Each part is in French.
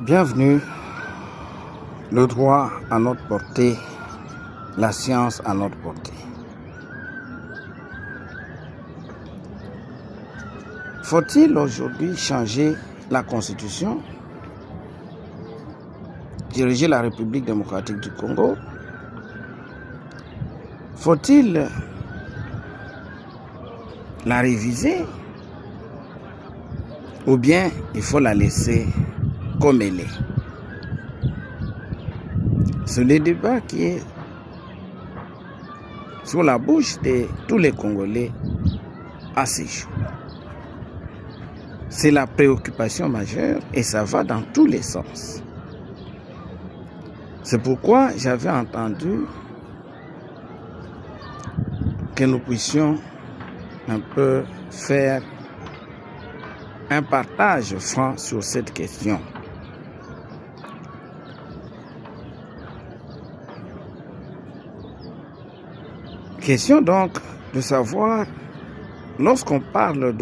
Bienvenue, le droit à notre portée, la science à notre portée. Faut-il aujourd'hui changer la Constitution, diriger la République démocratique du Congo? Faut-il la réviser ou bien il faut la laisser comme elle est? C'est le débat qui est sur la bouche de tous les Congolais à ces jours. C'est la préoccupation majeure et ça va dans tous les sens. C'est pourquoi j'avais entendu que nous puissions un peu faire un partage franc sur cette question. Question donc de savoir, lorsqu'on parle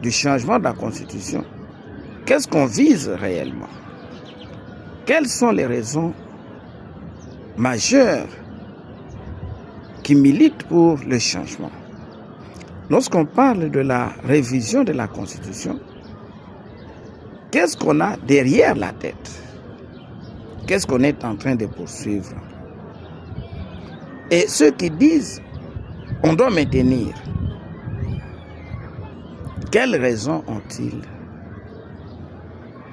du changement de la Constitution, qu'est-ce qu'on vise réellement? Quelles sont les raisons majeures qui militent pour le changement? Lorsqu'on parle de la révision de la Constitution, qu'est-ce qu'on a derrière la tête? Qu'est-ce qu'on est en train de poursuivre? Et ceux qui disent on doit maintenir, quelles raisons ont-ils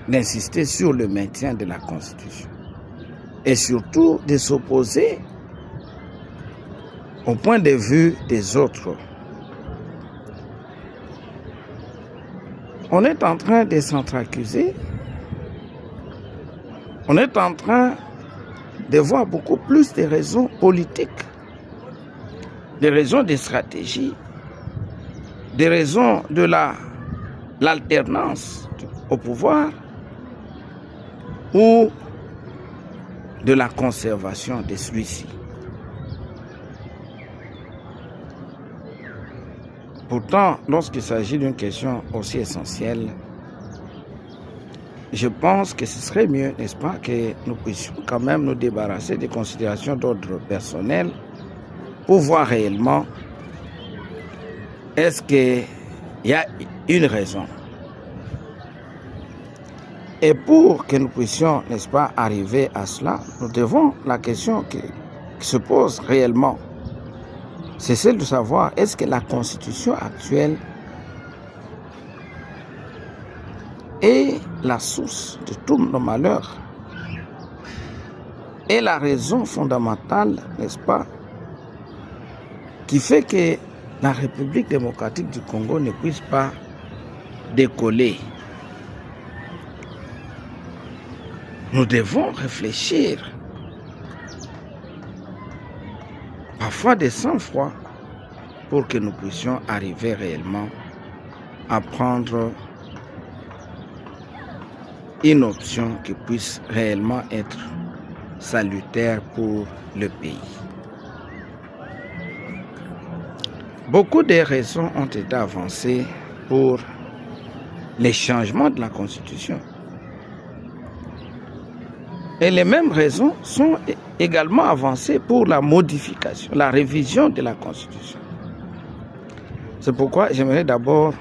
d'insister sur le maintien de la Constitution? Et surtout de s'opposer au point de vue des autres. On est en train de s'entre-accuser. On est en train de voir beaucoup plus de raisons politiques, des raisons de stratégie, des raisons de l'alternance au pouvoir ou de la conservation de celui-ci. Pourtant, lorsqu'il s'agit d'une question aussi essentielle, je pense que ce serait mieux, n'est-ce pas, que nous puissions quand même nous débarrasser des considérations d'ordre personnel pour voir réellement est-ce qu'il y a une raison. Et pour que nous puissions, n'est-ce pas, arriver à cela, nous devons, la question qui se pose réellement, c'est celle de savoir est-ce que la Constitution actuelle est la source de tous nos malheurs et la raison fondamentale, n'est-ce pas, qui fait que la République démocratique du Congo ne puisse pas décoller. Nous devons réfléchir, parfois de sang-froid, pour que nous puissions arriver réellement à prendre une option qui puisse réellement être salutaire pour le pays. Beaucoup de raisons ont été avancées pour les changements de la Constitution. Et les mêmes raisons sont également avancées pour la modification, la révision de la Constitution. C'est pourquoi j'aimerais d'abord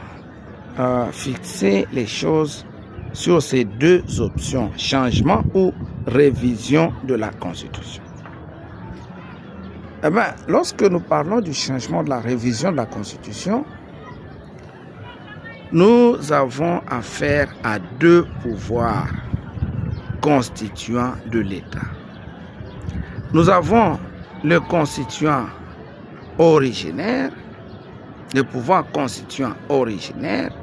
fixer les choses sur ces deux options, changement ou révision de la Constitution. Eh bien, lorsque nous parlons du changement de la révision de la Constitution, nous avons affaire à deux pouvoirs constituants de l'État. Nous avons le constituant originaire, le pouvoir constituant originaire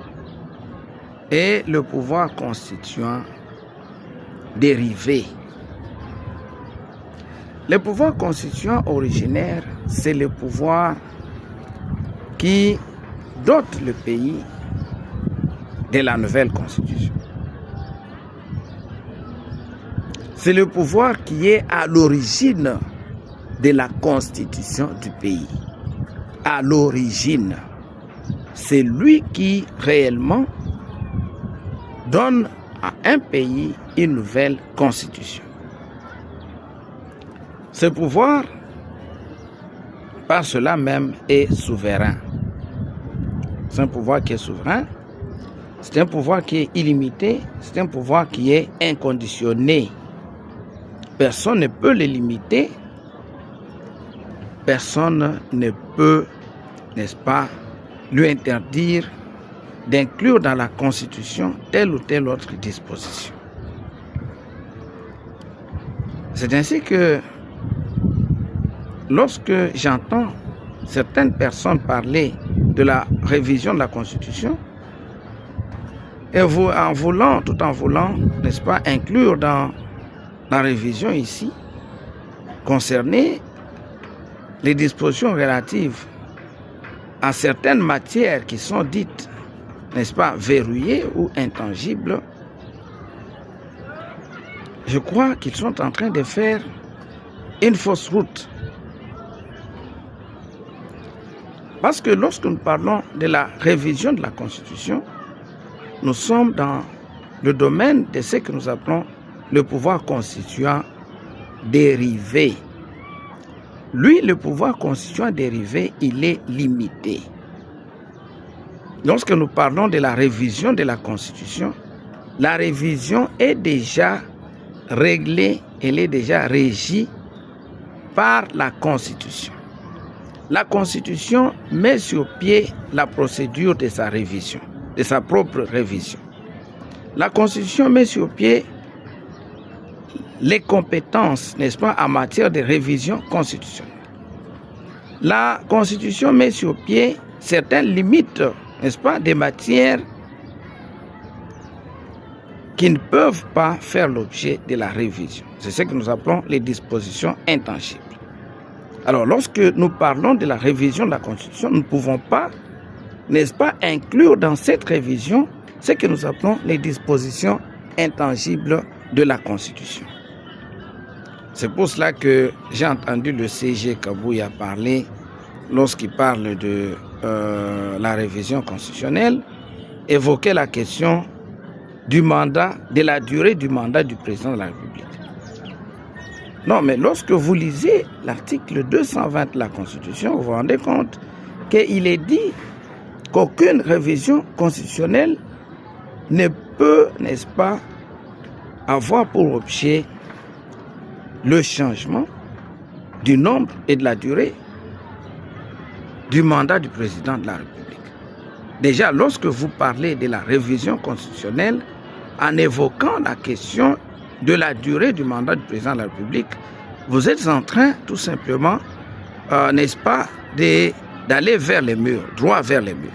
et le pouvoir constituant dérivé. Le pouvoir constituant originaire, c'est le pouvoir qui dote le pays de la nouvelle constitution. C'est le pouvoir qui est à l'origine de la constitution du pays. À l'origine, c'est lui qui réellement donne à un pays une nouvelle constitution. Ce pouvoir, par cela même, est souverain. C'est un pouvoir qui est souverain, c'est un pouvoir qui est illimité, c'est un pouvoir qui est inconditionné. Personne ne peut le limiter, personne ne peut, n'est-ce pas, lui interdire d'inclure dans la Constitution telle ou telle autre disposition. C'est ainsi que lorsque j'entends certaines personnes parler de la révision de la Constitution, et tout en voulant, n'est-ce pas, inclure dans la révision ici, concerner les dispositions relatives à certaines matières qui sont dites, n'est-ce pas, verrouillées ou intangibles, je crois qu'ils sont en train de faire une fausse route. Parce que lorsque nous parlons de la révision de la Constitution, nous sommes dans le domaine de ce que nous appelons le pouvoir constituant dérivé. Lui, le pouvoir constituant dérivé, il est limité. Lorsque nous parlons de la révision de la Constitution, la révision est déjà réglée, elle est déjà régie par la Constitution. La Constitution met sur pied la procédure de sa révision, de sa propre révision. La Constitution met sur pied les compétences, n'est-ce pas, en matière de révision constitutionnelle. La Constitution met sur pied certaines limites, n'est-ce pas, des matières qui ne peuvent pas faire l'objet de la révision. C'est ce que nous appelons les dispositions intangibles. Alors, lorsque nous parlons de la révision de la Constitution, nous ne pouvons pas, n'est-ce pas, inclure dans cette révision ce que nous appelons les dispositions intangibles de la Constitution. C'est pour cela que j'ai entendu le CG Kabouya parler, lorsqu'il parle de la révision constitutionnelle, évoquer la question du mandat, de la durée du mandat du président de la République. Non, mais lorsque vous lisez l'article 220 de la Constitution, vous vous rendez compte qu'il est dit qu'aucune révision constitutionnelle ne peut, n'est-ce pas, avoir pour objet le changement du nombre et de la durée du mandat du président de la République. Déjà, lorsque vous parlez de la révision constitutionnelle, en évoquant la question de la durée du mandat du président de la République, vous êtes en train, tout simplement, n'est-ce pas, d'aller vers les murs, droit vers les murs.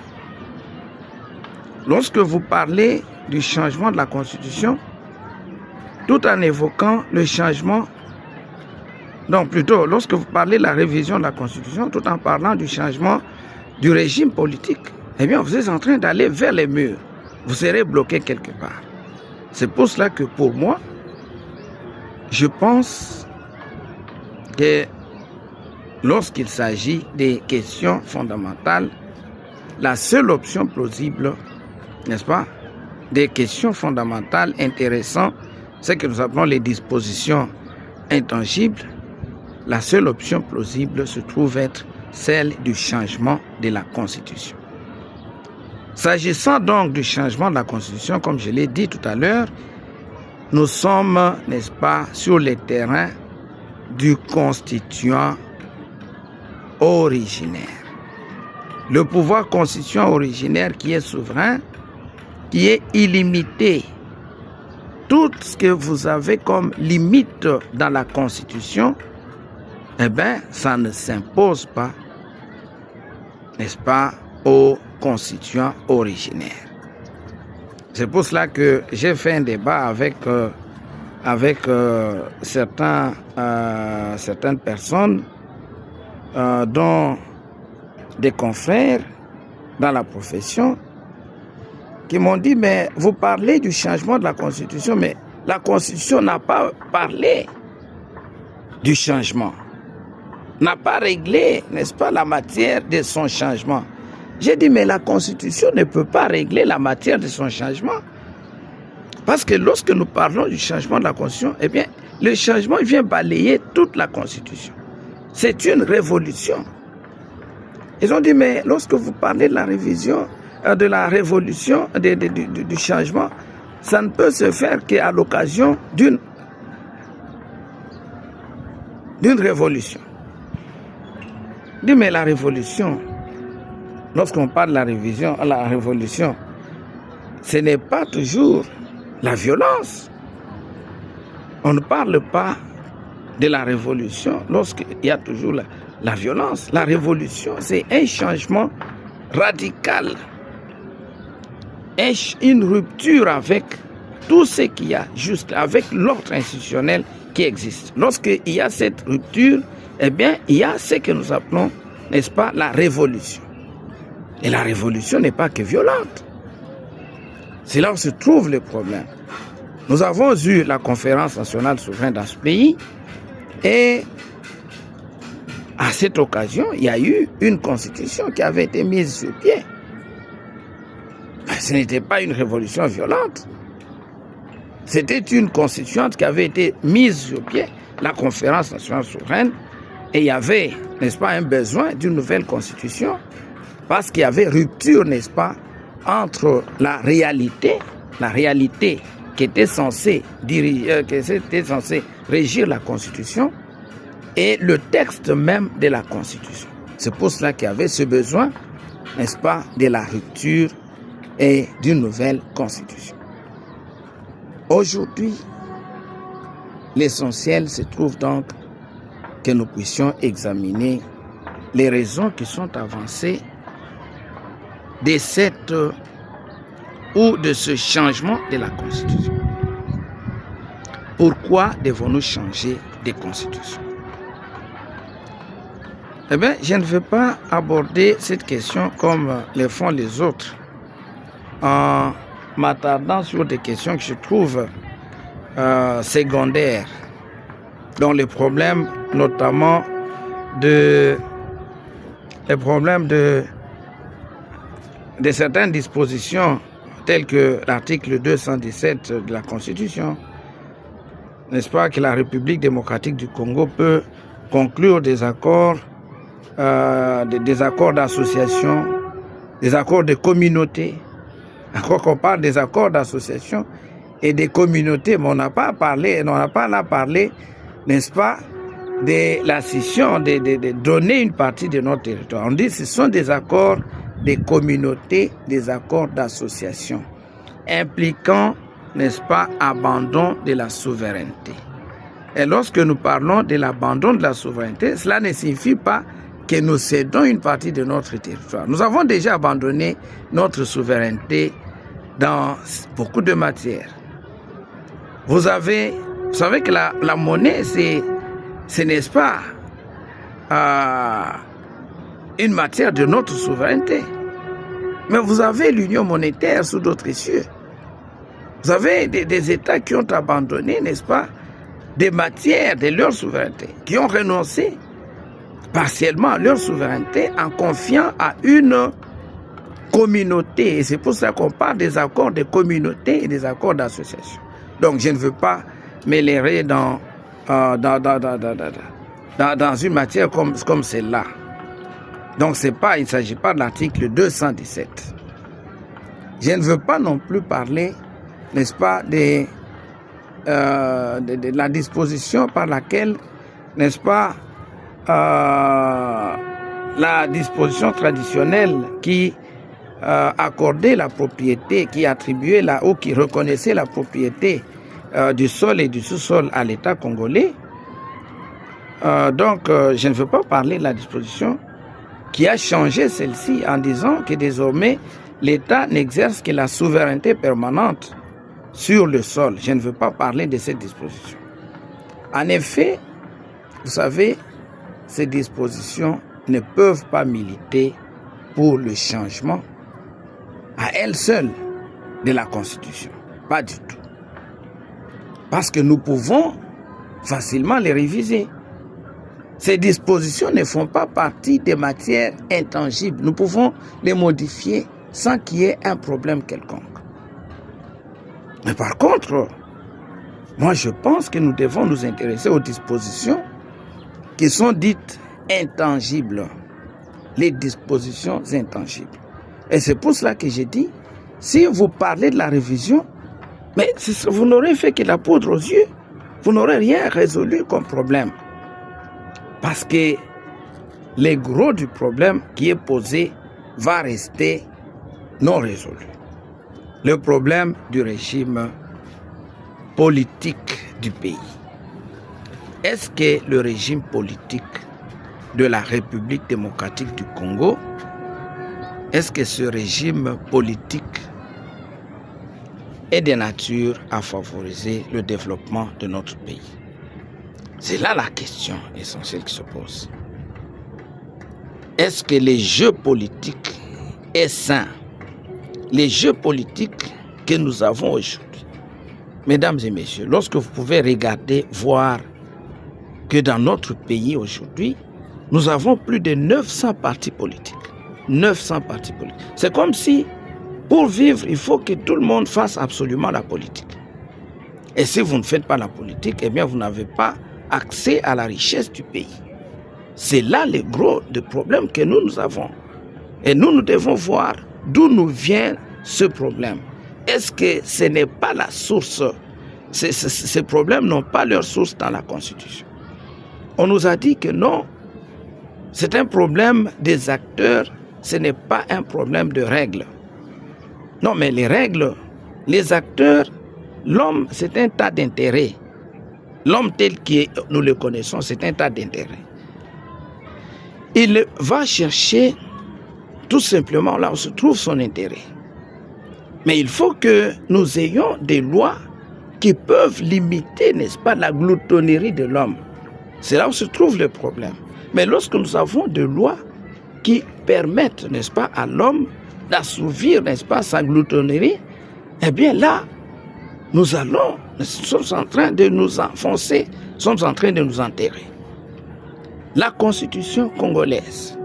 Lorsque vous parlez du changement de la Constitution, tout en évoquant le changement, donc plutôt, lorsque vous parlez de la révision de la Constitution, tout en parlant du changement du régime politique, eh bien, vous êtes en train d'aller vers les murs. Vous serez bloqué quelque part. C'est pour cela que, pour moi, je pense que lorsqu'il s'agit des questions fondamentales, la seule option plausible, n'est-ce pas, des questions fondamentales intéressantes, c'est que nous appelons les dispositions intangibles. La seule option plausible se trouve être celle du changement de la Constitution. S'agissant donc du changement de la Constitution, comme je l'ai dit tout à l'heure, nous sommes, n'est-ce pas, sur le terrain du constituant originaire. Le pouvoir constituant originaire qui est souverain, qui est illimité. Tout ce que vous avez comme limite dans la Constitution, eh bien, ça ne s'impose pas, n'est-ce pas, aux constituants originaires. C'est pour cela que j'ai fait un débat avec certaines personnes, dont des confrères dans la profession, qui m'ont dit, mais vous parlez du changement de la Constitution, mais la Constitution n'a pas parlé du changement, n'a pas réglé, n'est-ce pas, la matière de son changement. J'ai dit, mais la Constitution ne peut pas régler la matière de son changement. Parce que lorsque nous parlons du changement de la Constitution, eh bien, le changement vient balayer toute la Constitution. C'est une révolution. Ils ont dit, mais lorsque vous parlez de la révision, de la révolution, du changement, ça ne peut se faire qu'à l'occasion d'une révolution. Il dit, mais la révolution, lorsqu'on parle de la révolution, ce n'est pas toujours la violence. On ne parle pas de la révolution lorsqu'il y a toujours la violence. La révolution, c'est un changement radical, une rupture avec tout ce qu'il y a, juste avec l'ordre institutionnel qui existe. Lorsqu'il y a cette rupture, eh bien, il y a ce que nous appelons, n'est-ce pas, la révolution. Et la révolution n'est pas que violente. C'est là où se trouve le problème. Nous avons eu la conférence nationale souveraine dans ce pays et à cette occasion, il y a eu une constitution qui avait été mise sur pied. Ce n'était pas une révolution violente. C'était une constitution qui avait été mise sur pied, la conférence nationale souveraine, et il y avait, n'est-ce pas, un besoin d'une nouvelle constitution parce qu'il y avait rupture, n'est-ce pas, entre la réalité qui était censée régir la Constitution et le texte même de la Constitution. C'est pour cela qu'il y avait ce besoin, n'est-ce pas, de la rupture et d'une nouvelle Constitution. Aujourd'hui, l'essentiel se trouve donc que nous puissions examiner les raisons qui sont avancées de cette ou de ce changement de la Constitution. Pourquoi devons-nous changer de Constitution? Eh bien, je ne veux pas aborder cette question comme le font les autres, en m'attardant sur des questions que je trouve secondaires, dont les problèmes notamment de certaines dispositions telles que l'article 217 de la Constitution, n'est-ce pas, que la République démocratique du Congo peut conclure des accords d'association, des accords de communauté. Encore qu'on parle des accords d'association et des communautés, mais on n'a pas là parlé, n'est-ce pas, de la scission, de donner une partie de notre territoire. On dit que ce sont des accords des communautés, des accords d'association, impliquant, n'est-ce pas, abandon de la souveraineté. Et lorsque nous parlons de l'abandon de la souveraineté, cela ne signifie pas que nous cédons une partie de notre territoire. Nous avons déjà abandonné notre souveraineté dans beaucoup de matières. Vous savez que la monnaie, ce n'est pas une matière de notre souveraineté. Mais vous avez l'union monétaire sous d'autres cieux. Vous avez des États qui ont abandonné, n'est-ce pas, des matières de leur souveraineté, qui ont renoncé partiellement à leur souveraineté en confiant à une communauté. Et c'est pour ça qu'on parle des accords de communauté et des accords d'association. Donc je ne veux pas m'élever dans une matière comme celle-là. Donc il ne s'agit pas de l'article 217. Je ne veux pas non plus parler, n'est-ce pas, de la disposition par laquelle, n'est-ce pas, la disposition traditionnelle qui accordait la propriété, qui attribuait ou qui reconnaissait la propriété du sol et du sous-sol à l'État congolais. Donc, je ne veux pas parler de la disposition qui a changé celle-ci en disant que désormais l'État n'exerce que la souveraineté permanente sur le sol. Je ne veux pas parler de cette disposition. En effet, vous savez, ces dispositions ne peuvent pas militer pour le changement à elles seules de la Constitution. Pas du tout. Parce que nous pouvons facilement les réviser. Ces dispositions ne font pas partie des matières intangibles. Nous pouvons les modifier sans qu'il y ait un problème quelconque. Mais par contre, moi je pense que nous devons nous intéresser aux dispositions qui sont dites intangibles. Les dispositions intangibles. Et c'est pour cela que j'ai dit, si vous parlez de la révision, mais vous n'aurez fait que la poudre aux yeux. Vous n'aurez rien résolu comme problème. Parce que le gros du problème qui est posé va rester non résolu. Le problème du régime politique du pays. Est-ce que le régime politique de la République démocratique du Congo, est-ce que ce régime politique est de nature à favoriser le développement de notre pays? C'est là la question essentielle qui se pose. Est-ce que les jeux politiques est sain? Les jeux politiques que nous avons aujourd'hui, mesdames et messieurs, lorsque vous pouvez regarder, voir que dans notre pays aujourd'hui, nous avons plus de 900 partis politiques. 900 partis politiques. C'est comme si, pour vivre, il faut que tout le monde fasse absolument la politique. Et si vous ne faites pas la politique, eh bien, vous n'avez pas accès à la richesse du pays. C'est là le gros des problèmes que nous avons. Et nous devons voir d'où nous vient ce problème. Est-ce que ce n'est pas la source? Ces problèmes n'ont pas leur source dans la Constitution. On nous a dit que non, c'est un problème des acteurs, ce n'est pas un problème de règles. Non, mais les règles, les acteurs, l'homme, c'est un tas d'intérêts. L'homme tel que nous le connaissons, c'est un tas d'intérêts. Il va chercher tout simplement là où se trouve son intérêt. Mais il faut que nous ayons des lois qui peuvent limiter, n'est-ce pas, la gloutonnerie de l'homme. C'est là où se trouve le problème. Mais lorsque nous avons des lois qui permettent, n'est-ce pas, à l'homme d'assouvir, n'est-ce pas, sa gloutonnerie, eh bien là, nous sommes en train de nous enfoncer, nous sommes en train de nous enterrer. La Constitution congolaise,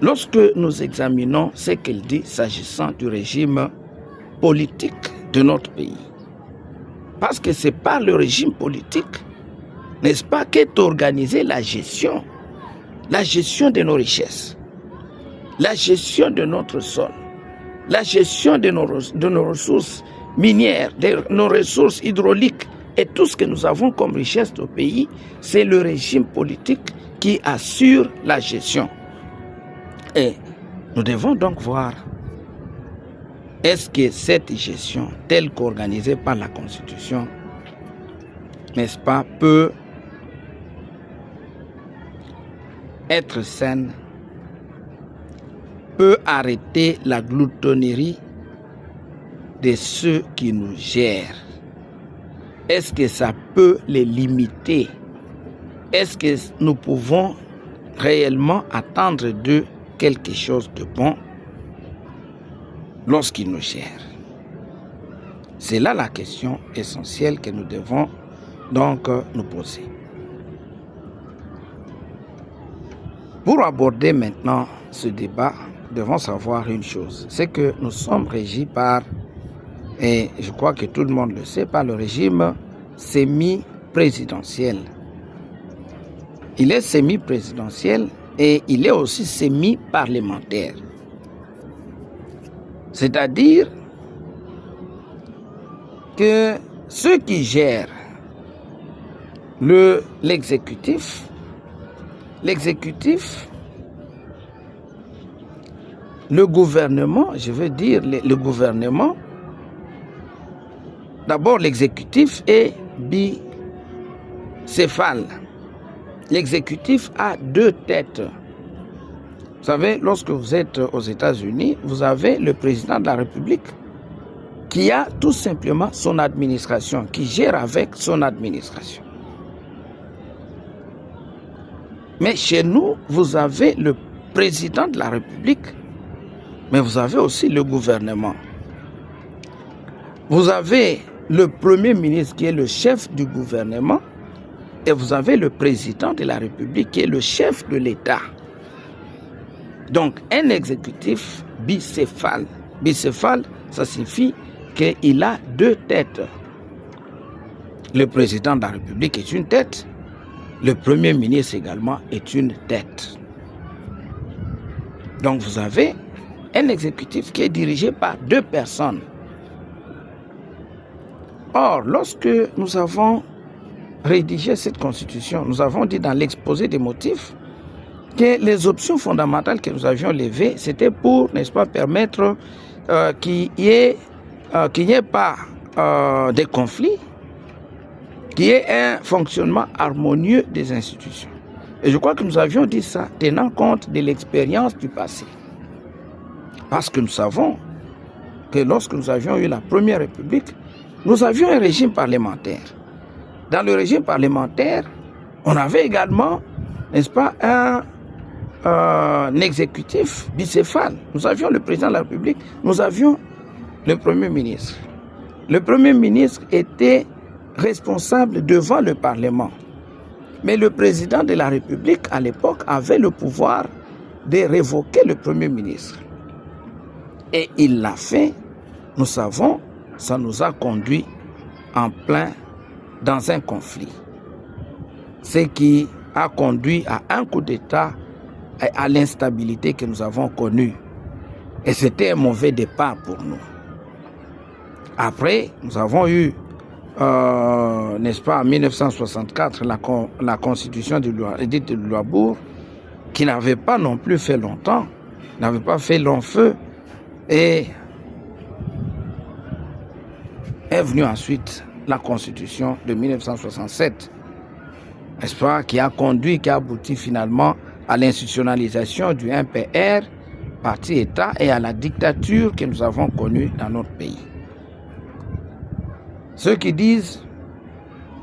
lorsque nous examinons ce qu'elle dit s'agissant du régime politique de notre pays, parce que c'est par le régime politique, n'est-ce pas, qu'est organisée la gestion de nos richesses, la gestion de notre sol, la gestion de nos ressources minières, de nos ressources hydrauliques et tout ce que nous avons comme richesse au pays, c'est le régime politique qui assure la gestion. Et nous devons donc voir, est-ce que cette gestion, telle qu'organisée par la Constitution, n'est-ce pas, peut être saine, peut arrêter la gloutonnerie de ceux qui nous gèrent? Est-ce que ça peut les limiter? Est-ce que nous pouvons réellement attendre d'eux quelque chose de bon lorsqu'ils nous gèrent? C'est là la question essentielle que nous devons donc nous poser. Pour aborder maintenant ce débat, nous devons savoir une chose, c'est que nous sommes régis par, et je crois que tout le monde le sait, par le régime semi-présidentiel. Il est semi-présidentiel et il est aussi semi-parlementaire. C'est-à-dire que ceux qui gèrent l'exécutif, le gouvernement, je veux dire le gouvernement, d'abord l'exécutif est bicéphale. L'exécutif a deux têtes. Vous savez, lorsque vous êtes aux États-Unis, vous avez le président de la République qui a tout simplement son administration, qui gère avec son administration. Mais chez nous, vous avez le président de la République, mais vous avez aussi le gouvernement. Vous avez le premier ministre qui est le chef du gouvernement et vous avez le président de la République qui est le chef de l'État. Donc, un exécutif bicéphale. Bicéphale, ça signifie qu'il a deux têtes. Le président de la République est une tête, le Premier ministre également est une tête. Donc vous avez un exécutif qui est dirigé par deux personnes. Or, lorsque nous avons rédigé cette constitution, nous avons dit dans l'exposé des motifs que les options fondamentales que nous avions levées, c'était pour, n'est-ce pas, permettre qu'il n'y ait pas de conflits, qu'il y ait un fonctionnement harmonieux des institutions. Et je crois que nous avions dit ça tenant compte de l'expérience du passé. Parce que nous savons que lorsque nous avions eu la Première République, nous avions un régime parlementaire. Dans le régime parlementaire, on avait également, n'est-ce pas, un exécutif bicéphale. Nous avions le président de la République, nous avions le Premier ministre. Le Premier ministre était responsable devant le Parlement. Mais le président de la République, à l'époque, avait le pouvoir de révoquer le Premier ministre. Et il l'a fait, nous savons, ça nous a conduit en plein dans un conflit. Ce qui a conduit à un coup d'État et à l'instabilité que nous avons connue. Et c'était un mauvais départ pour nous. Après, nous avons eu, n'est-ce pas, en 1964, la constitution de Louisbourg, qui n'avait pas non plus fait longtemps, n'avait pas fait long feu, et est venue ensuite la constitution de 1967, n'est-ce pas, qui a abouti finalement à l'institutionnalisation du MPR, parti-État, et à la dictature que nous avons connue dans notre pays. Ceux qui disent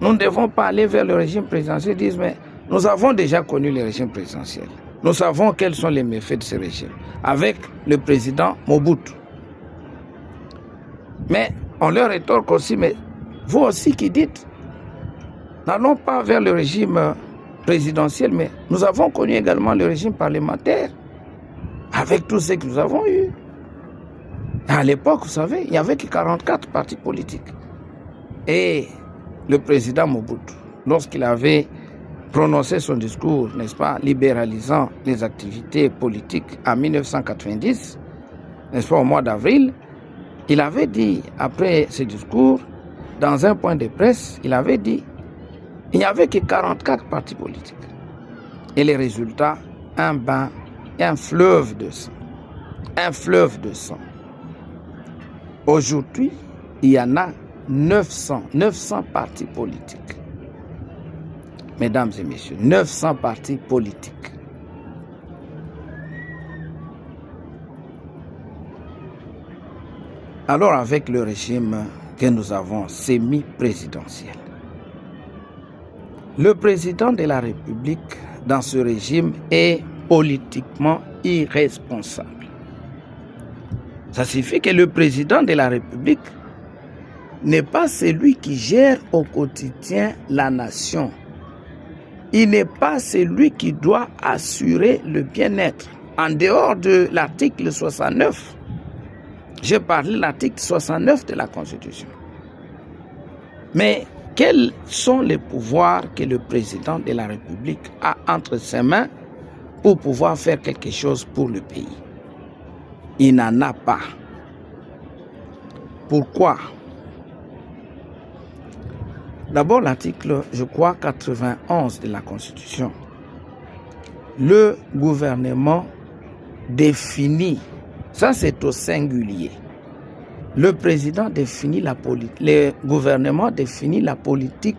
nous ne devons pas aller vers le régime présidentiel disent mais nous avons déjà connu le régime présidentiel. Nous savons quels sont les méfaits de ce régime avec le président Mobutu. Mais on leur rétorque aussi, mais vous aussi qui dites n'allons pas vers le régime présidentiel, mais nous avons connu également le régime parlementaire avec tout ce que nous avons eu. À l'époque, vous savez, il n'y avait que 44 partis politiques. Et le président Mobutu, lorsqu'il avait prononcé son discours, n'est-ce pas, libéralisant les activités politiques en 1990, n'est-ce pas, au mois d'avril, il avait dit, après ce discours, dans un point de presse, il avait dit il n'y avait que 44 partis politiques. Et les résultats, un bain, un fleuve de sang. Un fleuve de sang. Aujourd'hui, il y en a 900 partis politiques. Mesdames et messieurs, 900 partis politiques. Alors avec le régime que nous avons semi-présidentiel, le président de la République dans ce régime est politiquement irresponsable. Ça signifie que le président de la République n'est pas celui qui gère au quotidien la nation. Il n'est pas celui qui doit assurer le bien-être. En dehors de l'article 69, j'ai parlé de l'article 69 de la Constitution. Mais quels sont les pouvoirs que le président de la République a entre ses mains pour pouvoir faire quelque chose pour le pays? Il n'en a pas. Pourquoi? D'abord, l'article, je crois, 91 de la Constitution. Le gouvernement définit, ça c'est au singulier, le président définit la politique, le gouvernement définit la politique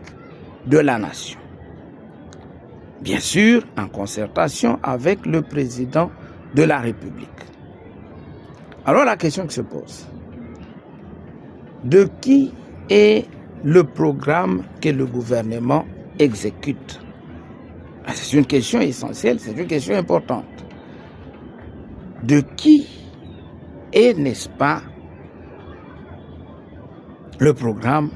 de la nation. Bien sûr, en concertation avec le président de la République. Alors la question qui se pose, de qui est le programme que le gouvernement exécute? C'est une question essentielle, c'est une question importante. De qui est, n'est-ce pas, le programme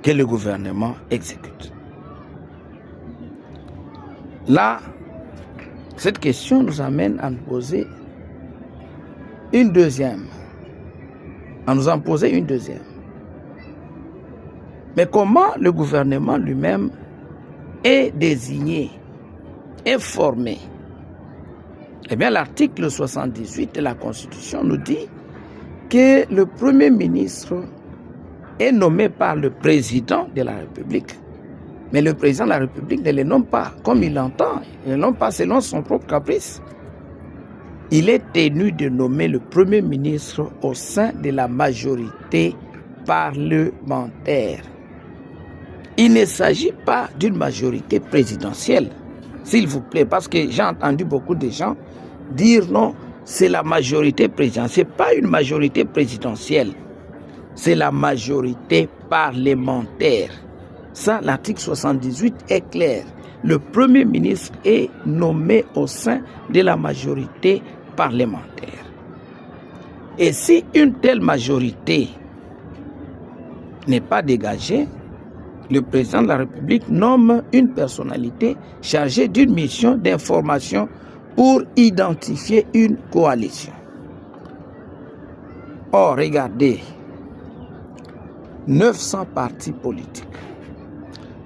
que le gouvernement exécute? Là, cette question nous amène à nous poser une deuxième. en nous en poser une deuxième. Mais comment le gouvernement lui-même est désigné, est formé? Eh bien, l'article 78 de la Constitution nous dit que le Premier ministre est nommé par le président de la République. Mais le président de la République ne le nomme pas comme il l'entend, il ne le nomme pas selon son propre caprice. Il est tenu de nommer le Premier ministre au sein de la majorité parlementaire. Il ne s'agit pas d'une majorité présidentielle, s'il vous plaît, parce que j'ai entendu beaucoup de gens dire non, c'est la majorité présidentielle. Ce n'est pas une majorité présidentielle, c'est la majorité parlementaire. Ça, l'article 78 est clair. Le Premier ministre est nommé au sein de la majorité parlementaire. Et si une telle majorité n'est pas dégagée, le président de la République nomme une personnalité chargée d'une mission d'information pour identifier une coalition. Or, regardez, 900 partis politiques.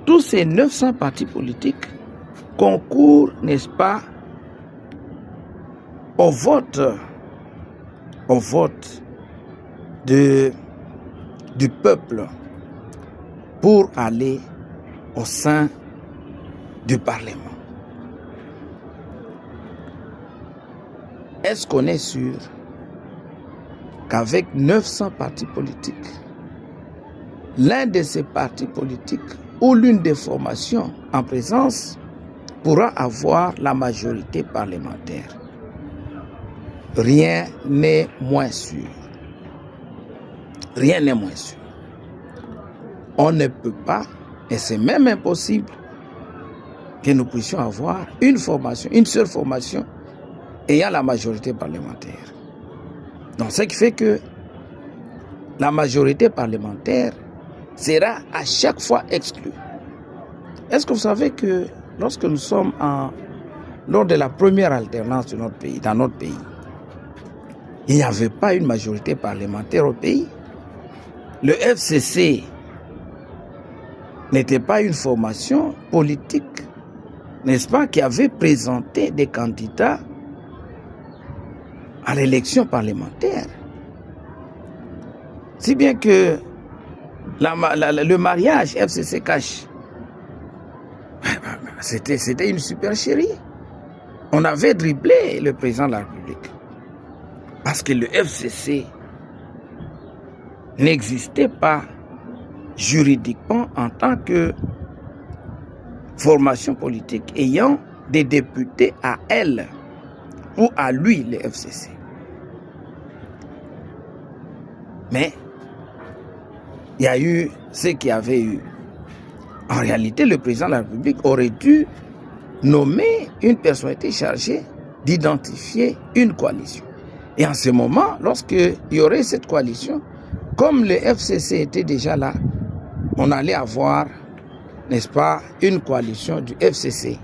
Tous ces 900 partis politiques concourent, n'est-ce pas, au vote du peuple pour aller au sein du Parlement. Est-ce qu'on est sûr qu'avec 900 partis politiques, l'un de ces partis politiques ou l'une des formations en présence pourra avoir la majorité parlementaire? Rien n'est moins sûr. Rien n'est moins sûr. On ne peut pas, et c'est même impossible, que nous puissions avoir une formation, une seule formation, ayant la majorité parlementaire. Donc, ce qui fait que la majorité parlementaire sera à chaque fois exclue. Est-ce que vous savez que lorsque nous sommes lors de la première alternance de notre pays, dans notre pays, il n'y avait pas une majorité parlementaire au pays? Le FCC n'était pas une formation politique, n'est-ce pas, qui avait présenté des candidats à l'élection parlementaire. Si bien que le mariage FCC-Cash, c'était une supercherie. On avait dribblé le président de la République. Parce que le FCC n'existait pas juridiquement en tant que formation politique ayant des députés à elle ou à lui, le FCC. Mais il y a eu ce qu'il y avait eu. En réalité, le président de la République aurait dû nommer une personnalité chargée d'identifier une coalition. Et en ce moment, lorsqu'il y aurait cette coalition, comme le FCC était déjà là, on allait avoir, n'est-ce pas, une coalition du FCC.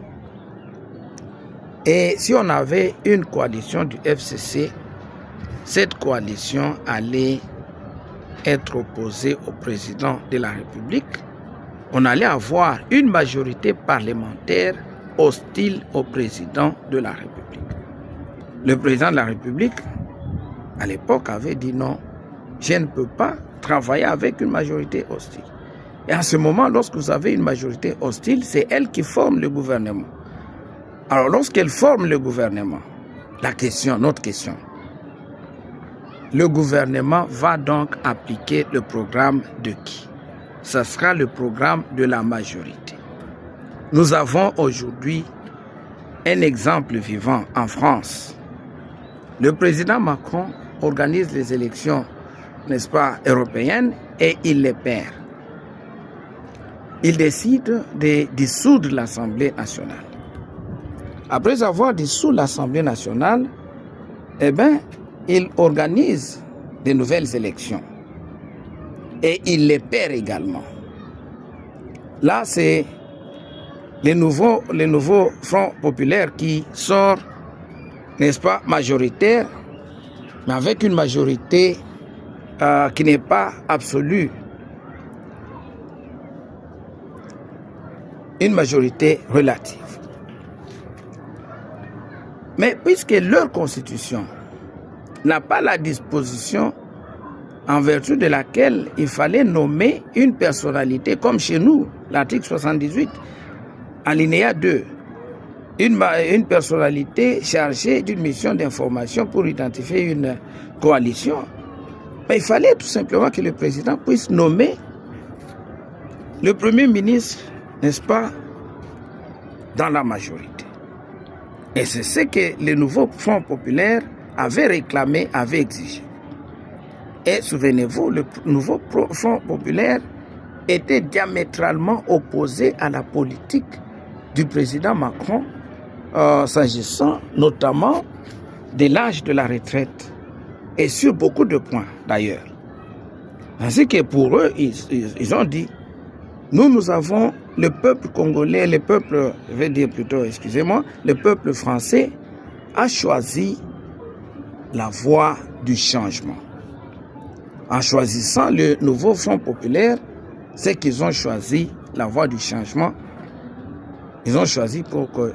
Et si on avait une coalition du FCC, cette coalition allait être opposée au président de la République. On allait avoir une majorité parlementaire hostile au président de la République. Le président de la République, à l'époque, avait dit non, je ne peux pas travailler avec une majorité hostile. Et en ce moment, lorsque vous avez une majorité hostile, c'est elle qui forme le gouvernement. Alors, lorsqu'elle forme le gouvernement, notre question, le gouvernement va donc appliquer le programme de qui? Ce sera le programme de la majorité. Nous avons aujourd'hui un exemple vivant en France. Le président Macron organise les élections, n'est-ce pas, européennes, et il les perd. Il décide de dissoudre l'Assemblée nationale. Après avoir dissous l'Assemblée nationale, eh bien, il organise de nouvelles élections. Et il les perd également. Là, c'est les nouveaux Front populaire qui sort, n'est-ce pas, majoritaire, mais avec une majorité qui n'est pas absolue, une majorité relative. Mais puisque leur constitution n'a pas la disposition en vertu de laquelle il fallait nommer une personnalité, comme chez nous, l'article 78, alinéa 2, une personnalité chargée d'une mission d'information pour identifier une coalition. Mais il fallait tout simplement que le président puisse nommer le Premier ministre, n'est-ce pas, dans la majorité. Et c'est ce que le nouveau Front populaire avait réclamé, avait exigé. Et souvenez-vous, le nouveau Front populaire était diamétralement opposé à la politique du président Macron, s'agissant notamment de l'âge de la retraite, et sur beaucoup de points d'ailleurs. Ainsi que pour eux, ils ont dit, nous avons le peuple congolais, le peuple français a choisi la voie du changement. En choisissant le nouveau Front populaire, c'est qu'ils ont choisi la voie du changement. Ils ont choisi pour que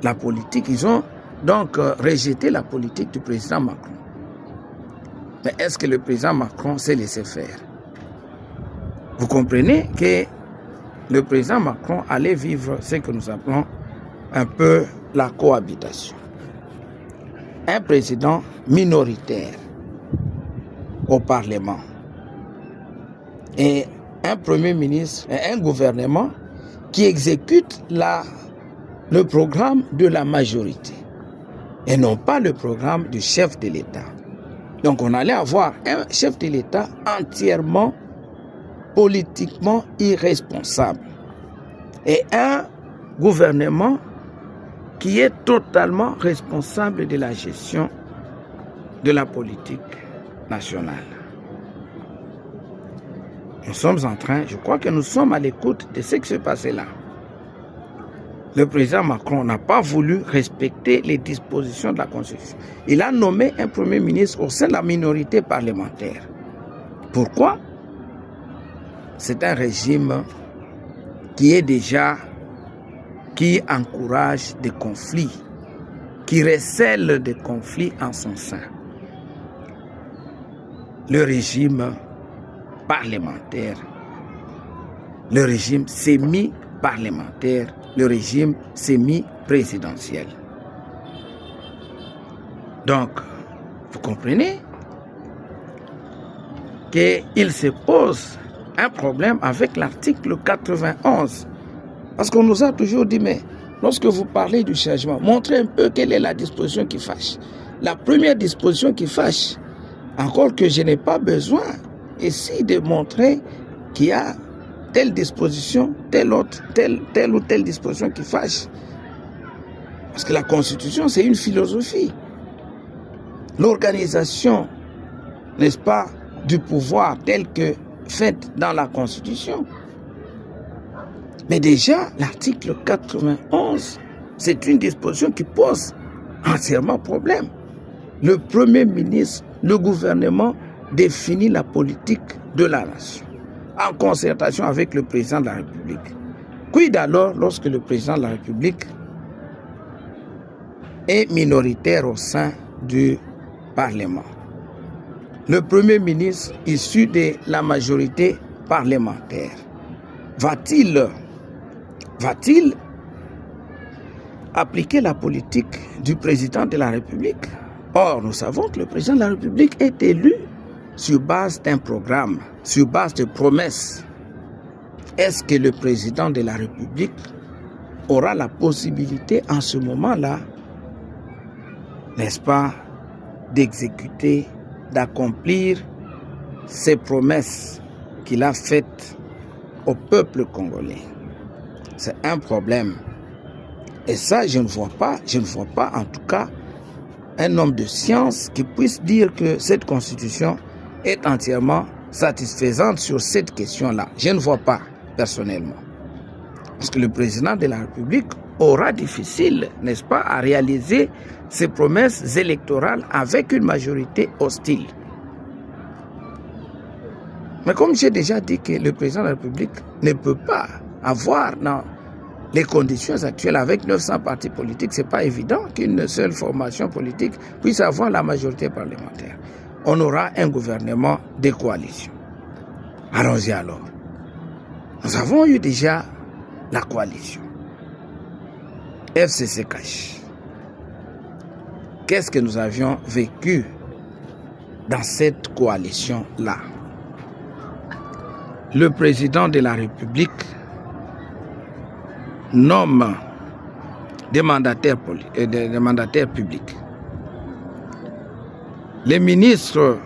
la politique, ils ont donc rejeté la politique du président Macron. Mais est-ce que le président Macron s'est laissé faire? Vous comprenez que le président Macron allait vivre ce que nous appelons un peu la cohabitation. Un président minoritaire au Parlement et un Premier ministre et un gouvernement qui exécute le programme de la majorité et non pas le programme du chef de l'État. Donc on allait avoir un chef de l'État entièrement politiquement irresponsable et un gouvernement qui est totalement responsable de la gestion de la politique nationale. Nous sommes en train, je crois que nous sommes à l'écoute de ce qui se passait là. Le président Macron n'a pas voulu respecter les dispositions de la Constitution. Il a nommé un Premier ministre au sein de la minorité parlementaire. Pourquoi? C'est un régime qui encourage des conflits, qui recèle des conflits en son sein. Le régime parlementaire, le régime semi-parlementaire, le régime semi-présidentiel. Donc, vous comprenez qu'il se pose un problème avec l'article 91. Parce qu'on nous a toujours dit, mais lorsque vous parlez du changement, montrez un peu quelle est la disposition qui fâche. La première disposition qui fâche, encore que je n'ai pas besoin ici de montrer qu'il y a telle disposition, telle ou telle disposition qui fâche. Parce que la Constitution, c'est une philosophie. L'organisation, n'est-ce pas, du pouvoir tel que faite dans la Constitution. Mais déjà, l'article 91, c'est une disposition qui pose entièrement problème. Le Premier ministre, le gouvernement définit la politique de la nation en concertation avec le président de la République. Quid alors lorsque le président de la République est minoritaire au sein du Parlement? Le Premier ministre issu de la majorité parlementaire va-t-il appliquer la politique du président de la République? Or, nous savons que le président de la République est élu sur base d'un programme, sur base de promesses. Est-ce que le président de la République aura la possibilité en ce moment-là, n'est-ce pas, d'exécuter, d'accomplir ces promesses qu'il a faites au peuple congolais? C'est un problème. Et ça, je ne vois pas en tout cas un homme de science qui puisse dire que cette constitution est entièrement satisfaisante sur cette question-là. Je ne vois pas, personnellement. Parce que le président de la République aura difficile, n'est-ce pas, à réaliser ses promesses électorales avec une majorité hostile. Mais comme j'ai déjà dit que le président de la République ne peut pas avoir dans les conditions actuelles avec 900 partis politiques, ce n'est pas évident qu'une seule formation politique puisse avoir la majorité parlementaire. On aura un gouvernement de coalition. Allons-y alors. Nous avons eu déjà la coalition. FCC-CACH. Qu'est-ce que nous avions vécu dans cette coalition-là? Le président de la République nomme des mandataires publics. Le ministre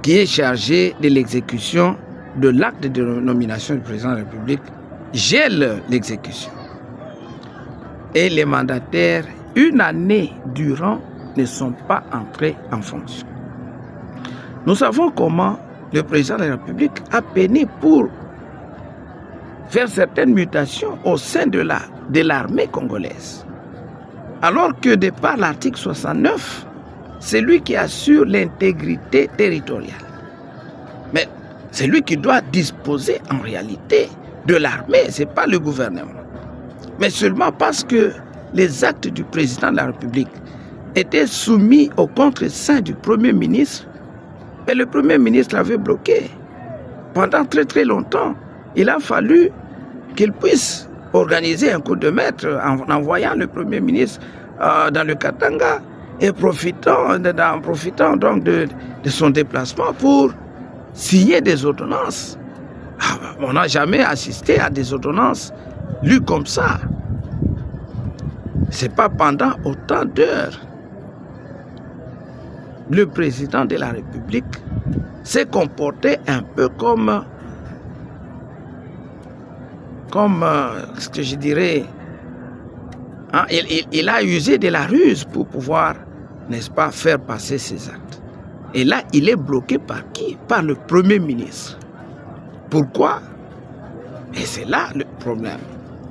qui est chargé de l'exécution de l'acte de nomination du président de la République gèle l'exécution. Et les mandataires, une année durant, ne sont pas entrés en fonction. Nous savons comment le président de la République a peiné pour faire certaines mutations au sein de l'armée congolaise. Alors que de par l'article 69, c'est lui qui assure l'intégrité territoriale. Mais c'est lui qui doit disposer en réalité de l'armée, ce n'est pas le gouvernement. Mais seulement parce que les actes du président de la République étaient soumis au contre-seing du Premier ministre, et le Premier ministre l'avait bloqué pendant très très longtemps. Il a fallu qu'il puisse organiser un coup de maître en envoyant le Premier ministre dans le Katanga et profitant donc de son déplacement pour signer des ordonnances. On n'a jamais assisté à des ordonnances lues comme ça. Ce n'est pas pendant autant d'heures. Le président de la République s'est comporté un peu comme ce que je dirais, hein, il a usé de la ruse pour pouvoir, n'est-ce pas, faire passer ses actes. Et là, il est bloqué par qui? Par le Premier ministre. Pourquoi? Et c'est là le problème.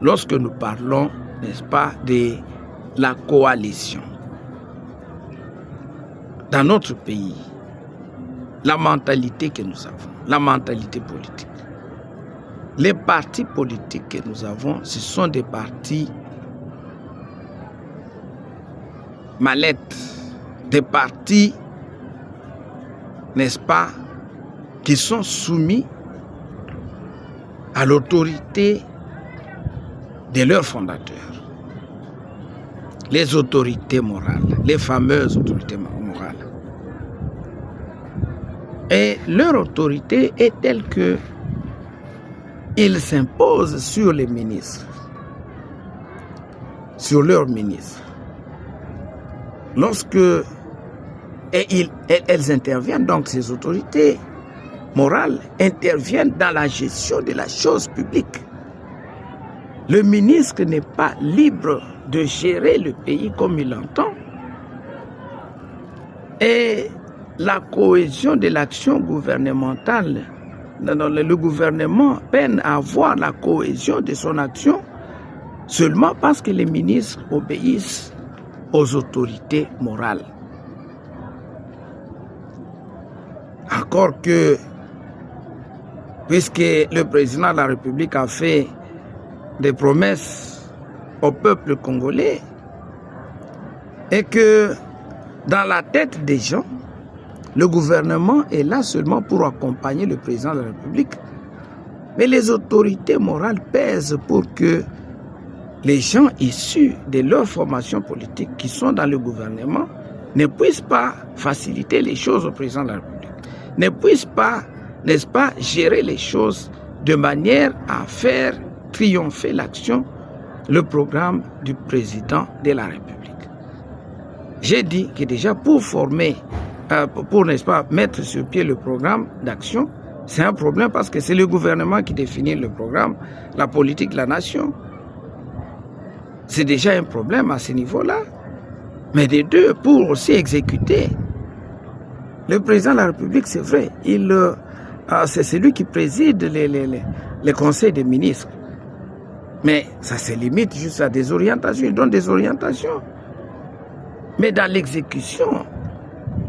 Lorsque nous parlons, n'est-ce pas, de la coalition. Dans notre pays, la mentalité que nous avons, la mentalité politique, les partis politiques que nous avons, ce sont des partis mallettes, des partis, n'est-ce pas, qui sont soumis à l'autorité de leurs fondateurs. Les autorités morales, les fameuses autorités morales. Et leur autorité est telle que ils s'imposent sur les ministres, sur leurs ministres. Elles interviennent, donc ces autorités morales interviennent dans la gestion de la chose publique. Le ministre n'est pas libre de gérer le pays comme il l'entend. Et la cohésion de l'action gouvernementale, le gouvernement peine à avoir la cohésion de son action seulement parce que les ministres obéissent aux autorités morales. Encore que, puisque le président de la République a fait des promesses au peuple congolais et que dans la tête des gens, le gouvernement est là seulement pour accompagner le président de la République, mais les autorités morales pèsent pour que les gens issus de leur formation politique qui sont dans le gouvernement ne puissent pas faciliter les choses au président de la République, ne puissent pas, n'est-ce pas, gérer les choses de manière à faire triompher l'action, le programme du président de la République. J'ai dit que déjà pour former, pour, n'est-ce pas, mettre sur pied le programme d'action, c'est un problème parce que c'est le gouvernement qui définit le programme, la politique de la nation. C'est déjà un problème à ce niveau-là. Mais des deux, pour aussi exécuter, le président de la République, c'est vrai, c'est celui qui préside les conseils des ministres. Mais ça se limite juste à des orientations, il donne des orientations. Mais dans l'exécution,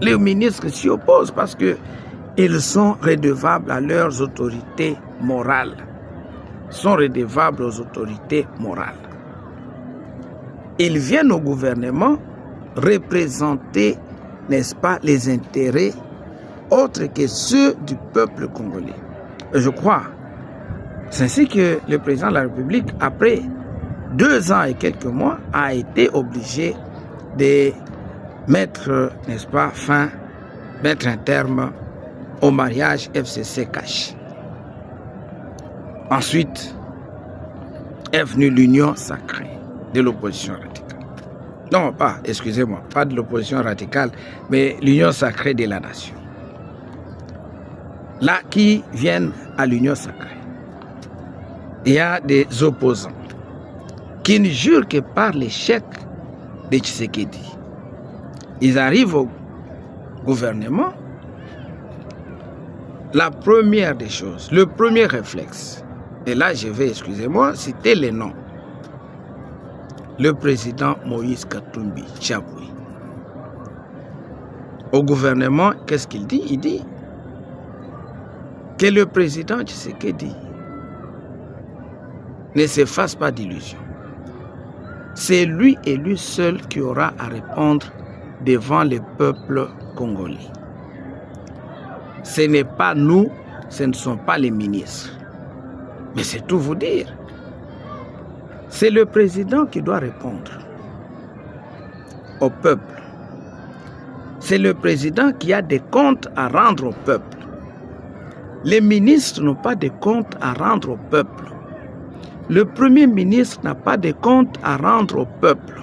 les ministres s'y opposent parce que ils sont redevables à leurs autorités morales. Sont redevables aux autorités morales. Ils viennent au gouvernement représenter, n'est-ce pas, les intérêts autres que ceux du peuple congolais. Et je crois, c'est ainsi que le président de la République, après 2 ans et quelques mois, a été obligé de mettre, n'est-ce pas, mettre un terme au mariage FCC-Cash. Ensuite est venue l'union sacrée de l'opposition radicale. Non, excusez-moi, pas de l'opposition radicale, mais l'union sacrée de la nation. Là, qui viennent à l'union sacrée, il y a des opposants qui ne jurent que par l'échec de Tshisekedi. Ils arrivent au gouvernement. La première des choses, le premier réflexe, et là je vais, excusez-moi, citer les noms. Le président Moïse Katumbi Tchaboué. Au gouvernement, qu'est-ce qu'il dit? Il dit que le président Tshisekedi ne se fasse pas d'illusions. C'est lui et lui seul qui aura à répondre devant le peuple congolais. Ce n'est pas nous, ce ne sont pas les ministres. Mais c'est tout vous dire. C'est le président qui doit répondre au peuple. C'est le président qui a des comptes à rendre au peuple. Les ministres n'ont pas de comptes à rendre au peuple. Le premier ministre n'a pas de comptes à rendre au peuple.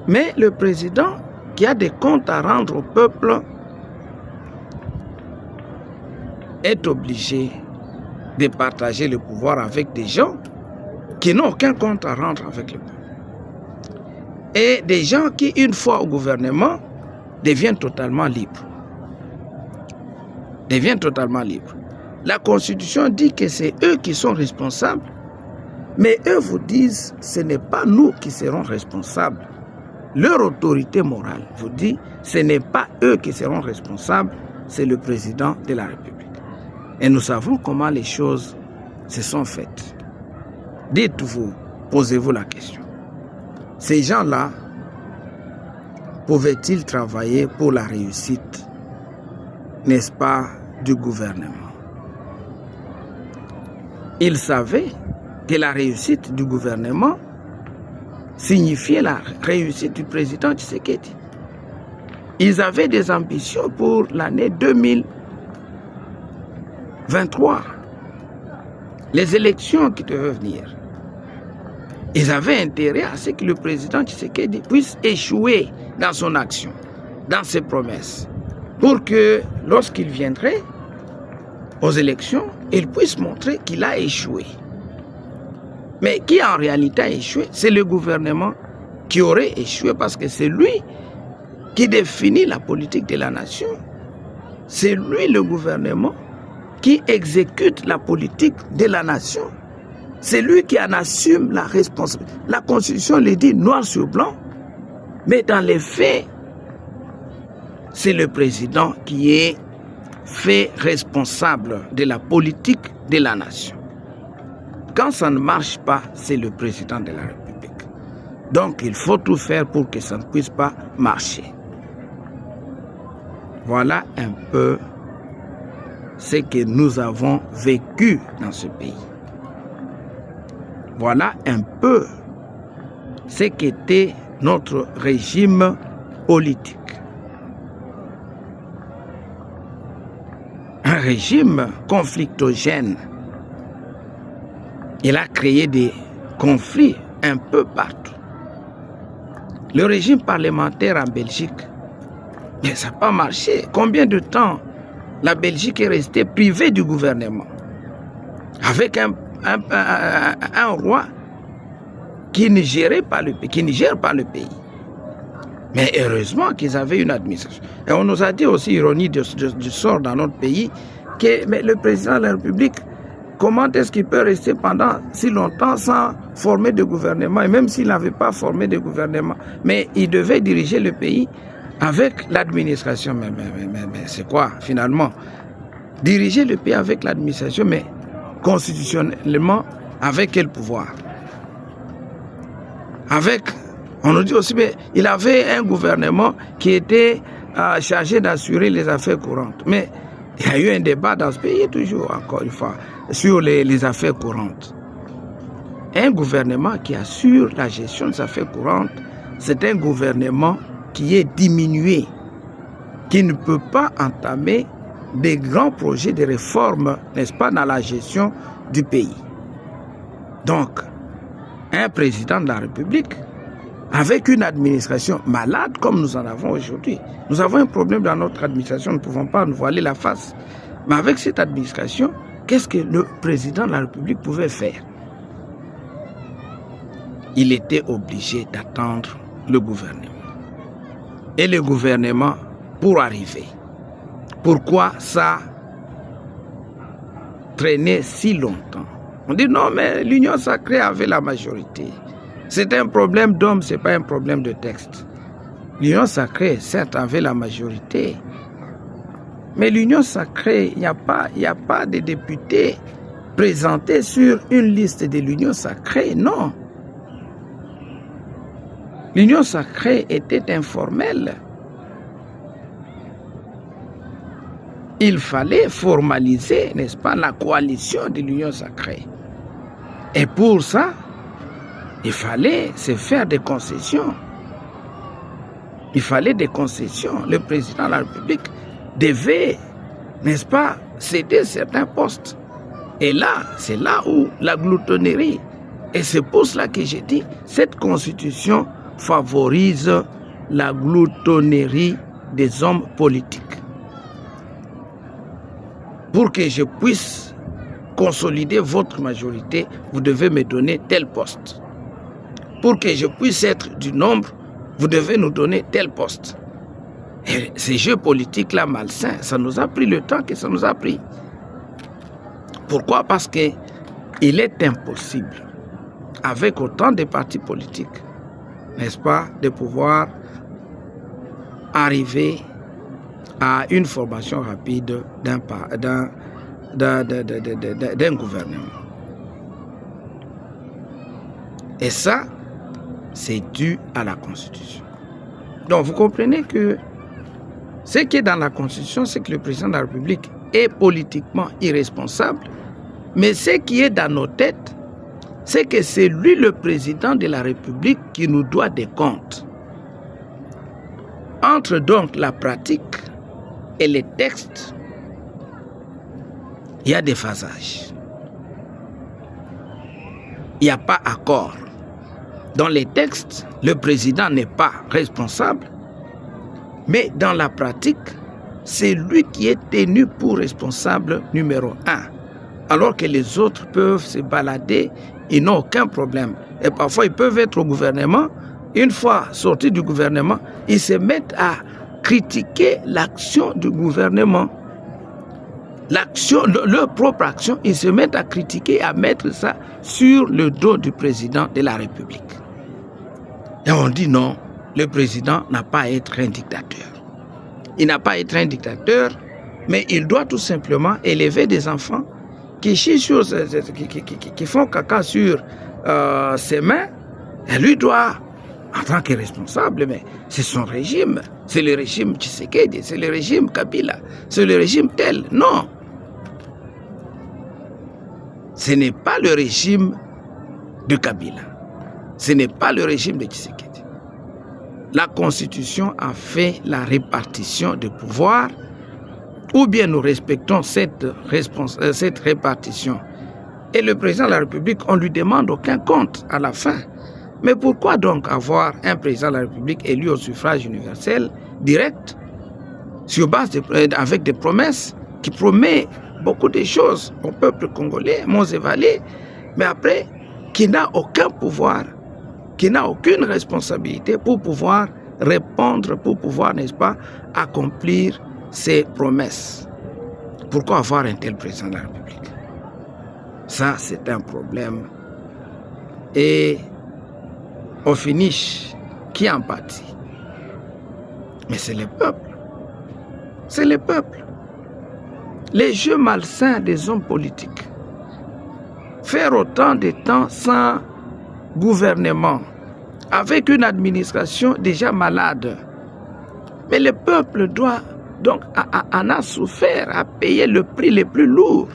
Mais le président qui a des comptes à rendre au peuple est obligé de partager le pouvoir avec des gens qui n'ont aucun compte à rendre avec le peuple. Et des gens qui, une fois au gouvernement, deviennent totalement libres. Deviennent totalement libres. La Constitution dit que c'est eux qui sont responsables, mais eux vous disent ce n'est pas nous qui serons responsables. Leur autorité morale vous dit ce n'est pas eux qui seront responsables, c'est le président de la République. Et nous savons comment les choses se sont faites. Dites-vous, posez-vous la question. Ces gens-là pouvaient-ils travailler pour la réussite, n'est-ce pas, du gouvernement? Ils savaient que la réussite du gouvernement signifiait la réussite du président Tshisekedi. Ils avaient des ambitions pour l'année 2023. Les élections qui devaient venir. Ils avaient intérêt à ce que le président Tshisekedi puisse échouer dans son action, dans ses promesses, pour que lorsqu'il viendrait aux élections, il puisse montrer qu'il a échoué. Mais qui en réalité a échoué? C'est le gouvernement qui aurait échoué parce que c'est lui qui définit la politique de la nation. C'est lui le gouvernement qui exécute la politique de la nation. C'est lui qui en assume la responsabilité. La Constitution le dit noir sur blanc, mais dans les faits, c'est le président qui est fait responsable de la politique de la nation. Quand ça ne marche pas, c'est le président de la République. Donc il faut tout faire pour que ça ne puisse pas marcher. Voilà un peu ce que nous avons vécu dans ce pays. Voilà un peu ce qu'était notre régime politique. Un régime conflictogène. Il a créé des conflits un peu partout. Le régime parlementaire en Belgique, mais ça n'a pas marché. Combien de temps la Belgique est restée privée du gouvernement, avec un roi qui ne gérait pas le pays, qui ne gère pas le pays. Mais heureusement qu'ils avaient une administration. Et on nous a dit aussi, ironie du sort dans notre pays, que mais le président de la République, comment est-ce qu'il peut rester pendant si longtemps sans former de gouvernement, et même s'il n'avait pas formé de gouvernement, mais il devait diriger le pays avec l'administration. Mais c'est quoi finalement? Diriger le pays avec l'administration, mais constitutionnellement, avec quel pouvoir? On nous dit aussi, mais il avait un gouvernement qui était chargé d'assurer les affaires courantes. Mais il y a eu un débat dans ce pays, toujours, encore une fois, sur les affaires courantes. Un gouvernement qui assure la gestion des affaires courantes, c'est un gouvernement qui est diminué, qui ne peut pas entamer des grands projets de réforme, n'est-ce pas, dans la gestion du pays. Donc, un président de la République, avec une administration malade comme nous en avons aujourd'hui. Nous avons un problème dans notre administration, nous ne pouvons pas nous voiler la face. Mais avec cette administration, qu'est-ce que le président de la République pouvait faire? Il était obligé d'attendre le gouvernement. Et le gouvernement, pour arriver, pourquoi ça traînait si longtemps? On dit non, mais l'Union sacrée avait la majorité. C'est un problème d'homme, ce n'est pas un problème de texte. L'Union sacrée, certes, avait la majorité. Mais l'Union sacrée, il n'y a pas de députés présentés sur une liste de l'Union sacrée, non. L'Union sacrée était informelle. Il fallait formaliser, n'est-ce pas, la coalition de l'Union sacrée. Et pour ça, il fallait se faire des concessions. Il fallait des concessions. Le président de la République devait, n'est-ce pas, céder certains postes. Et là, c'est là où la gloutonnerie. Et c'est pour cela que j'ai dit, cette constitution favorise la gloutonnerie des hommes politiques. Pour que je puisse consolider votre majorité, vous devez me donner tel poste. Pour que je puisse être du nombre, vous devez nous donner tel poste. Et ces jeux politiques-là malsains, ça nous a pris le temps que ça nous a pris. Pourquoi? Parce qu'il est impossible, avec autant de partis politiques, n'est-ce pas, de pouvoir arriver à une formation rapide d'un gouvernement. Et ça, c'est dû à la Constitution. Donc, vous comprenez que ce qui est dans la Constitution, c'est que le président de la République est politiquement irresponsable, mais ce qui est dans nos têtes, c'est que c'est lui le président de la République qui nous doit des comptes. Entre donc la pratique et les textes, il y a des phasages. Il n'y a pas accord. Dans les textes, le président n'est pas responsable, mais dans la pratique, c'est lui qui est tenu pour responsable numéro 1. Alors que les autres peuvent se balader, ils n'ont aucun problème. Et parfois, ils peuvent être au gouvernement. Une fois sortis du gouvernement, ils se mettent à critiquer l'action du gouvernement. Leur propre action, ils se mettent à critiquer, à mettre ça sur le dos du président de la République. Et on dit non, le président n'a pas à être un dictateur. Il n'a pas à être un dictateur, mais il doit tout simplement élever des enfants qui chient sur, qui font caca sur ses mains. Et lui doit, en tant que responsable, mais c'est son régime. C'est le régime Tshisekedi, c'est le régime Kabila, c'est le régime tel. Non. Ce n'est pas le régime de Kabila. Ce n'est pas le régime de Tshisekedi. La Constitution a fait la répartition de pouvoir, ou bien nous respectons cette répartition. Et le président de la République, on ne lui demande aucun compte à la fin. Mais pourquoi donc avoir un président de la République élu au suffrage universel direct, sur base avec des promesses, qui promet beaucoup de choses au peuple congolais, monts et vallées, mais après, qui n'a aucun pouvoir, qui n'a aucune responsabilité pour pouvoir répondre, pour pouvoir, n'est-ce pas, accomplir ses promesses. Pourquoi avoir un tel président de la République? Ça, c'est un problème. Et au finish, qui en pâtit? Mais c'est le peuple. C'est le peuple. Les jeux malsains des hommes politiques. Faire autant de temps sans gouvernement, avec une administration déjà malade. Mais le peuple doit donc en a souffert, a payé le prix le plus lourd.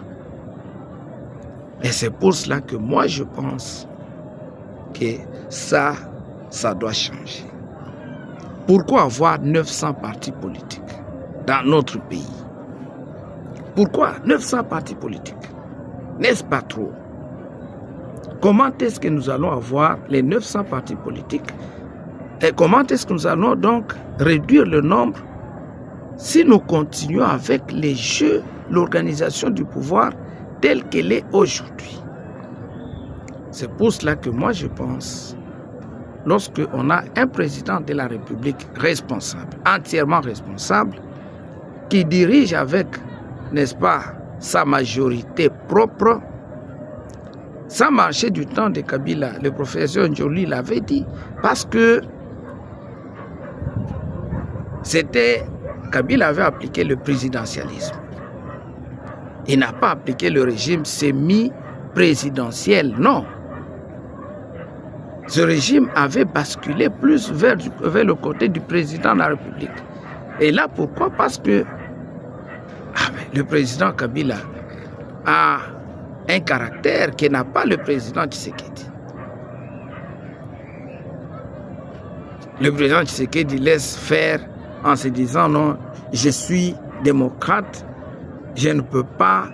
Et c'est pour cela que moi je pense que ça doit changer. Pourquoi avoir 900 partis politiques dans notre pays? Pourquoi 900 partis politiques? N'est-ce pas trop? Comment est-ce que nous allons avoir les 900 partis politiques? Et comment est-ce que nous allons donc réduire le nombre si nous continuons avec les jeux, l'organisation du pouvoir telle qu'elle est aujourd'hui? C'est pour cela que moi je pense, lorsqu'on a un président de la République responsable, entièrement responsable, qui dirige avec, n'est-ce pas, sa majorité propre, sans marcher du temps de Kabila, le professeur Njoli l'avait dit, parce que Kabila avait appliqué le présidentialisme. Il n'a pas appliqué le régime semi-présidentiel, non. Ce régime avait basculé plus vers le côté du président de la République. Et là, pourquoi? Parce que le président Kabila a un caractère qui n'a pas le président Tshisekedi. Le président Tshisekedi laisse faire en se disant non, je suis démocrate, je ne peux pas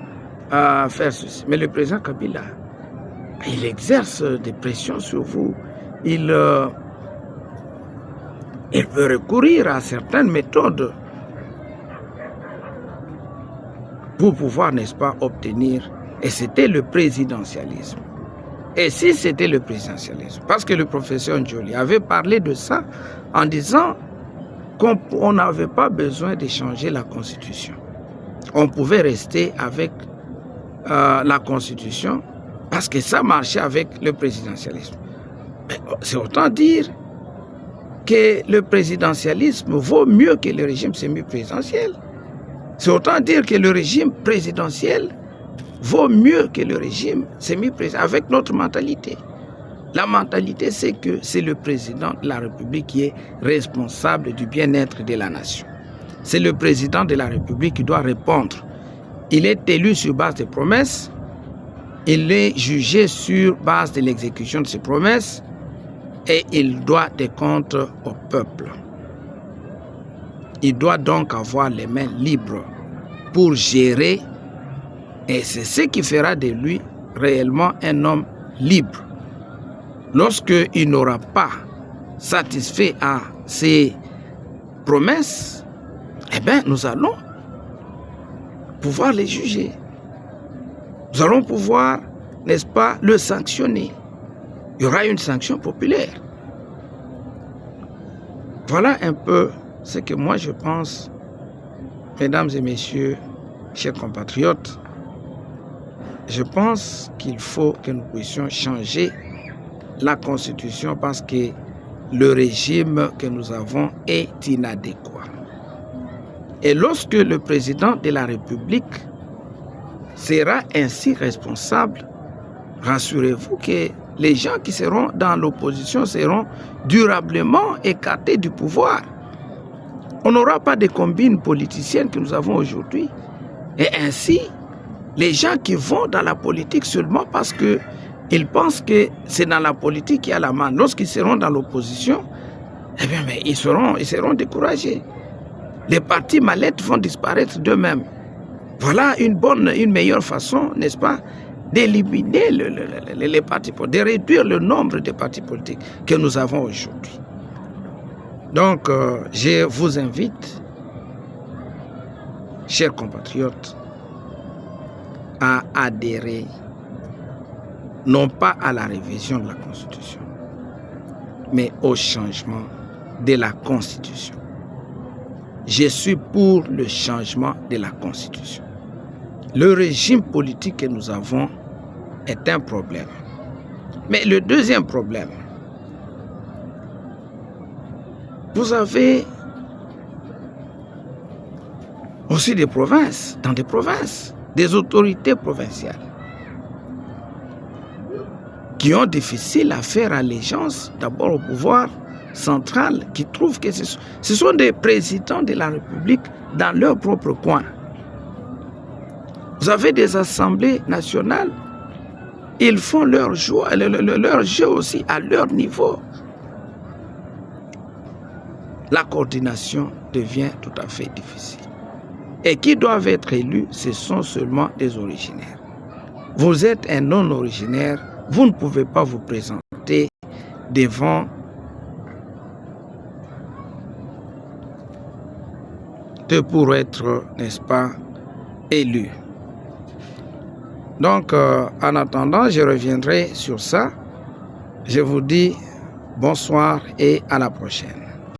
faire ceci. Mais le président Kabila, il exerce des pressions sur vous. Il peut recourir à certaines méthodes pour pouvoir, n'est-ce pas, obtenir. Et c'était le présidentialisme. Et si c'était le présidentialisme, parce que le professeur Njoli avait parlé de ça en disant qu'on n'avait pas besoin de changer la Constitution. On pouvait rester avec la Constitution parce que ça marchait avec le présidentialisme. C'est autant dire que le présidentialisme vaut mieux que le régime semi-présidentiel. C'est autant dire que le régime présidentiel vaut mieux que le régime semi-présidentiel avec notre mentalité. La mentalité, c'est que c'est le président de la République qui est responsable du bien-être de la nation. C'est le président de la République qui doit répondre. Il est élu sur base des promesses. Il est jugé sur base de l'exécution de ses promesses. Et il doit des comptes au peuple. Il doit donc avoir les mains libres pour gérer. Et c'est ce qui fera de lui réellement un homme libre. Lorsqu'il n'aura pas satisfait à ses promesses, eh bien, nous allons pouvoir les juger. Nous allons pouvoir, n'est-ce pas, le sanctionner. Il y aura une sanction populaire. Voilà un peu ce que moi je pense, mesdames et messieurs, chers compatriotes. Je pense qu'il faut que nous puissions changer la Constitution parce que le régime que nous avons est inadéquat. Et lorsque le président de la République sera ainsi responsable, rassurez-vous que les gens qui seront dans l'opposition seront durablement écartés du pouvoir. On n'aura pas de combines politiciennes que nous avons aujourd'hui. Et ainsi, les gens qui vont dans la politique seulement parce qu'ils pensent que c'est dans la politique qu'il y a la main. Lorsqu'ils seront dans l'opposition, eh bien, mais ils seront découragés. Les partis mallettes vont disparaître d'eux-mêmes. Voilà une meilleure façon, n'est-ce pas, d'éliminer les partis politiques, de réduire le nombre de partis politiques que nous avons aujourd'hui. Donc, je vous invite, chers compatriotes, à adhérer non pas à la révision de la Constitution, mais au changement de la Constitution. Je suis pour le changement de la Constitution. Le régime politique que nous avons est un problème. Mais le deuxième problème, vous avez aussi des provinces, dans des provinces, des autorités provinciales qui ont difficile à faire allégeance d'abord au pouvoir central, qui trouvent que ce sont des présidents de la République dans leur propre coin. Vous avez des assemblées nationales, ils font leur jeu aussi à leur niveau. La coordination devient tout à fait difficile. Et qui doivent être élus, ce sont seulement des originaires. Vous êtes un non-originaire, vous ne pouvez pas vous présenter devant pour être, n'est-ce pas, élu. Donc, en attendant, je reviendrai sur ça. Je vous dis bonsoir et à la prochaine.